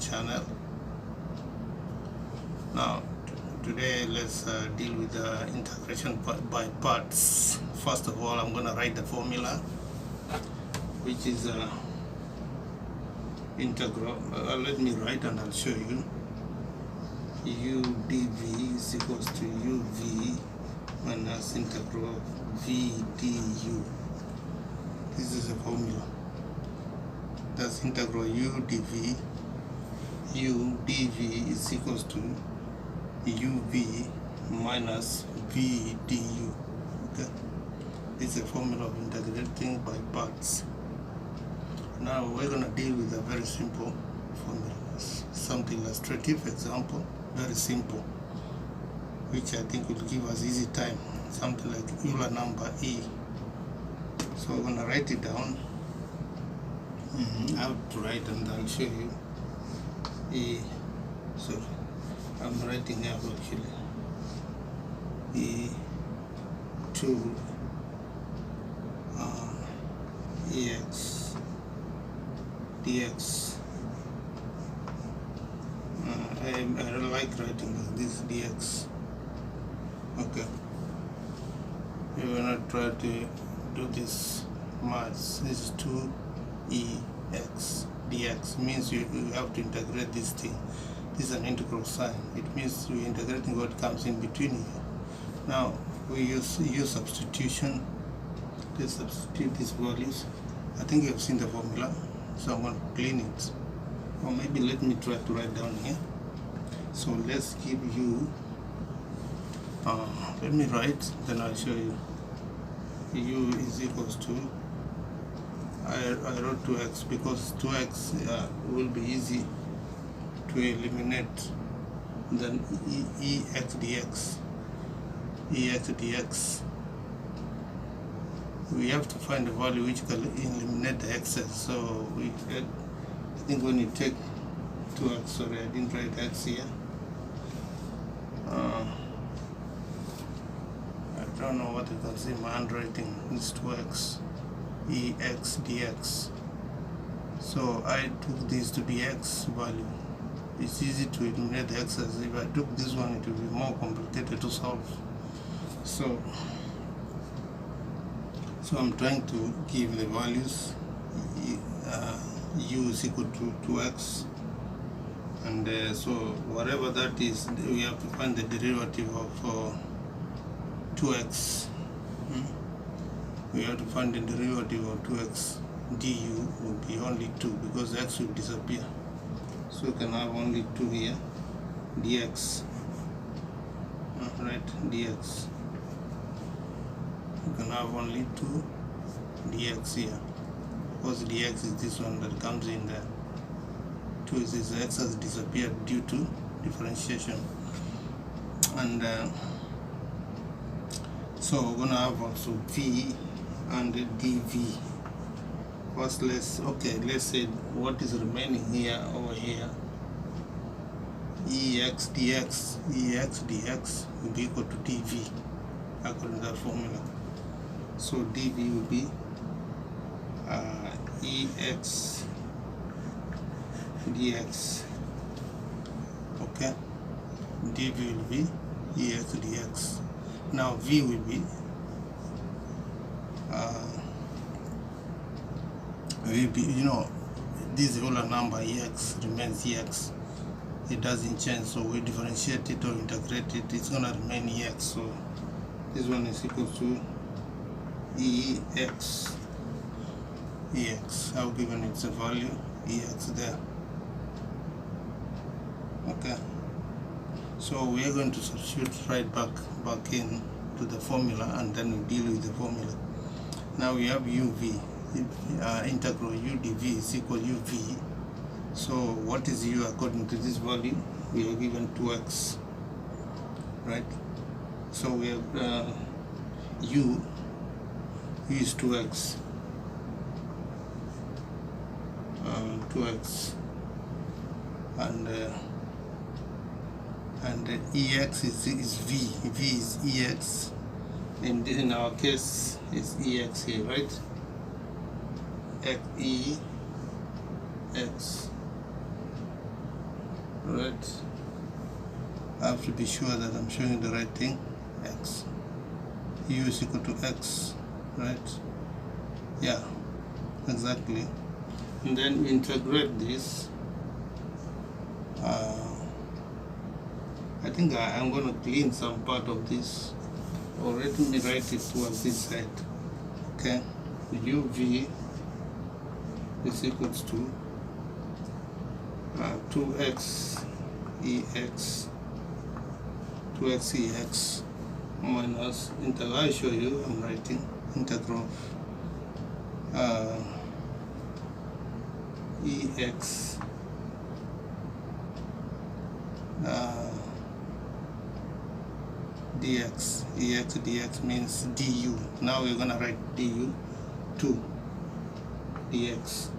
channel. Now today let's deal with the integration by parts. First of all, I'm going to write the formula, which is integral. Let me write and I'll show you. U dv is equals to uv minus integral v du. This is a formula. That's integral u dv is equals to uv minus v du. Okay, this is a formula of integrating by parts. Now we're going to deal with a very simple formula, something illustrative example, very simple, which I think will give us easy time, something like Euler number E. So we're going to write it down. I have to write and I'll show you. E, so I'm writing here actually. E2 EX dx. I don't like writing like this, dx. Okay, we will not try to do this much. This is 2ex dx, means you have to integrate this thing. This is an integral sign. It means we're integrating what comes in between here. Now we use substitution. Let's substitute these values. I think you have seen the formula, so I'm going to clean it. Or maybe let me try to write down here. So let's give you, let me write, then I'll show you. U is equals to, I wrote 2x because 2x will be easy to eliminate. Then ex dx, we have to find a value which can eliminate the excess. So I think when you take 2x, sorry I didn't write x here. I don't know what you can see in my handwriting. It's 2x ex dx. So I took this to be x value. It's easy to eliminate the excess. If I took this one, it will be more complicated to solve. So I'm trying to give the values. U is equal to 2x, and so whatever that is, we have to find the derivative of 2x. We have to find the derivative of 2x. Du will be only 2 because x will disappear, so we can have only 2 here. Dx, right, dx, we can have only 2 dx here, because dx is this one that comes in there. 2 is this, x has disappeared due to differentiation. And so we're going to have also v and dv. First let's say what is remaining here over here. Ex dx will be equal to dv according to that formula. So dv will be ex dx. Okay, dv will be ex dx. Now v will be you know, this Euler number ex remains ex. It doesn't change, so we differentiate it or integrate it, it's gonna remain ex. So this one is equal to ex. I've given it a value ex there. Okay, so we are going to substitute right back in to the formula, and then we deal with the formula. Now we have uv, integral u dv is equal uv. So what is u according to this value? We are given 2x, right? So we have u is 2x, 2x, and ex is v is ex, and in our case is ex here, right? Ex right? I have to be sure that I'm showing the right thing. X, u is equal to x, right? Yeah, exactly. And then we integrate this. I think I'm going to clean some part of this, or let me write it towards this side. Okay, uv is equals to 2x ex minus integral. I show you, I'm writing integral ex dx means du. Now we're gonna write du 2 dx.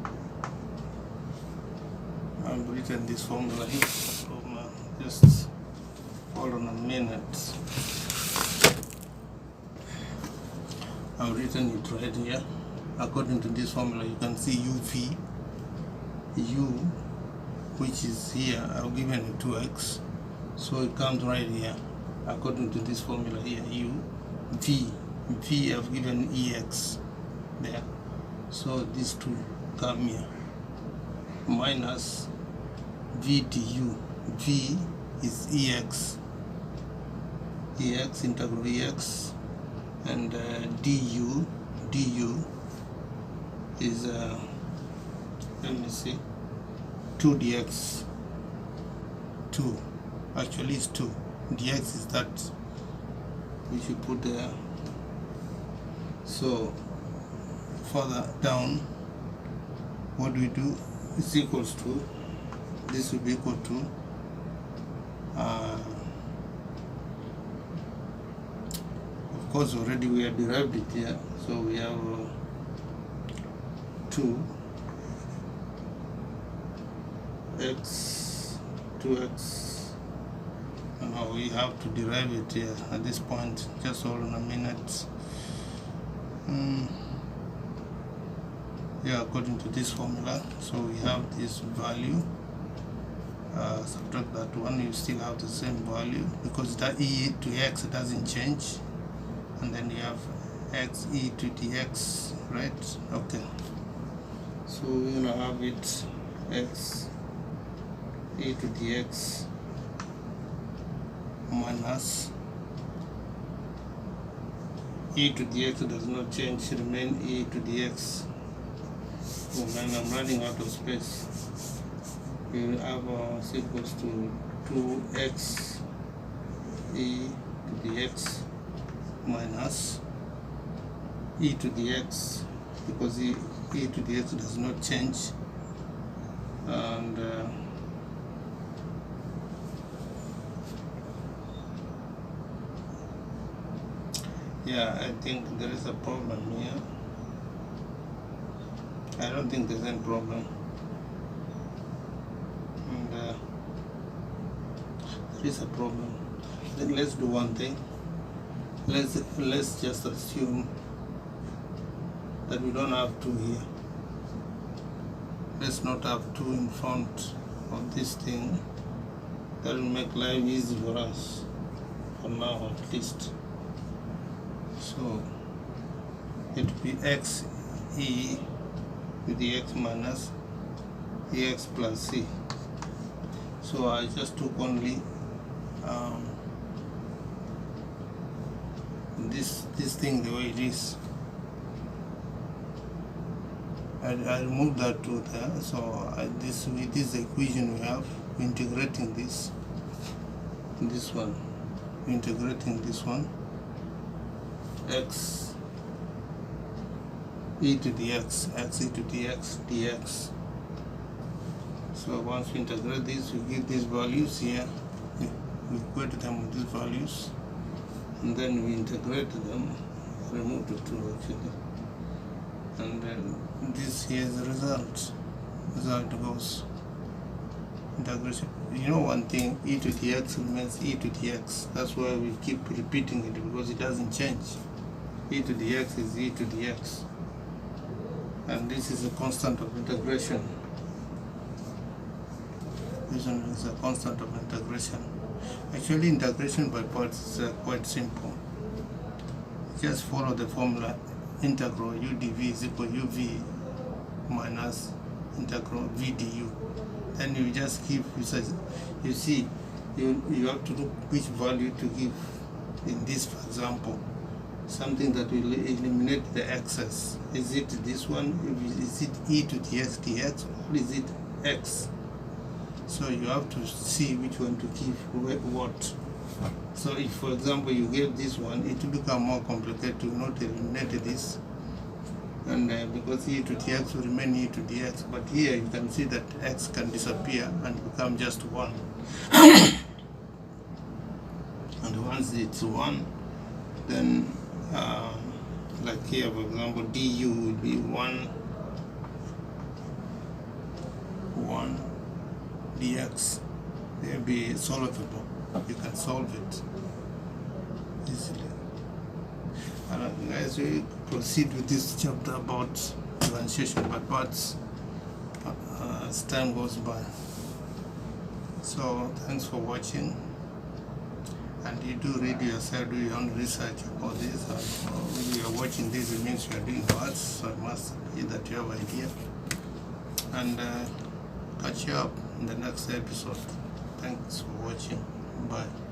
I've written this formula here, so just hold on a minute. I've written it right here. According to this formula, you can see uv, u, which is here, I've given it 2x, so it comes right here. According to this formula here, u, v, I've given ex there, so these two come here, minus v du. V is ex integral ex, and du is let me see, 2 dx. 2 actually is 2 dx is that which you put there. So further down, what do we do? It's equals to, this will be equal to of course already we have derived it here, so we have 2x, and now we have to derive it here at this point. Just hold on a minute. Yeah, according to this formula, so we have this value, subtract that one, you still have the same value because that e to x doesn't change, and then you have x e to dx, right? Okay, so we're gonna have it x e to dx minus e to dx does not change, remain e to dx. And then I'm running out of space. We will have equals to 2x e to dx minus e to dx, because e to dx does not change, and yeah, I think there is a problem here. I don't think there's any problem, and there is a problem. Then let's do one thing. Let's just assume that we don't have 2 here. Let's not have 2 in front of this thing. That will make life easy for us, for now at least. So it will be x e with the x minus ex plus c. So I just took only this thing the way it is. I removed that 2 there. So this with this equation we have, integrating this one, integrating this one, x e to dx, x e to dx, dx. So once we integrate this, we give these values here, we equate them with these values, and then we integrate them, remove the 2 actually, and then this here is the result. Result goes integration. You know one thing, e to dx remains e to dx. That's why we keep repeating it, because it doesn't change. E to dx is e to dx, and this is a constant of integration. equation is a constant of integration. Actually, integration by parts is quite simple. Just follow the formula. Integral u dv is equal to uv minus integral v du. Then you just give, you see, you have to look which value to give in this, for example, something that will eliminate the excess. Is it this one? Is it e to the x dx, or is it x? So you have to see which one to give what. So if, for example, you gave this one, it will become more complicated to not eliminate this, and because e to the x will remain e to the x, but here you can see that x can disappear and become just 1. And once it's 1, then like here, for example, du will be 1 dx. It will be solvable. You can solve it easily. Alright guys, we proceed with this chapter about differentiation by parts as time goes by. So thanks for watching, and you do read yourself, do your own research about this. When you are watching this, it means you are doing parts, so it must be that you have idea. And catch you up in the next episode. Thanks for watching. Bye.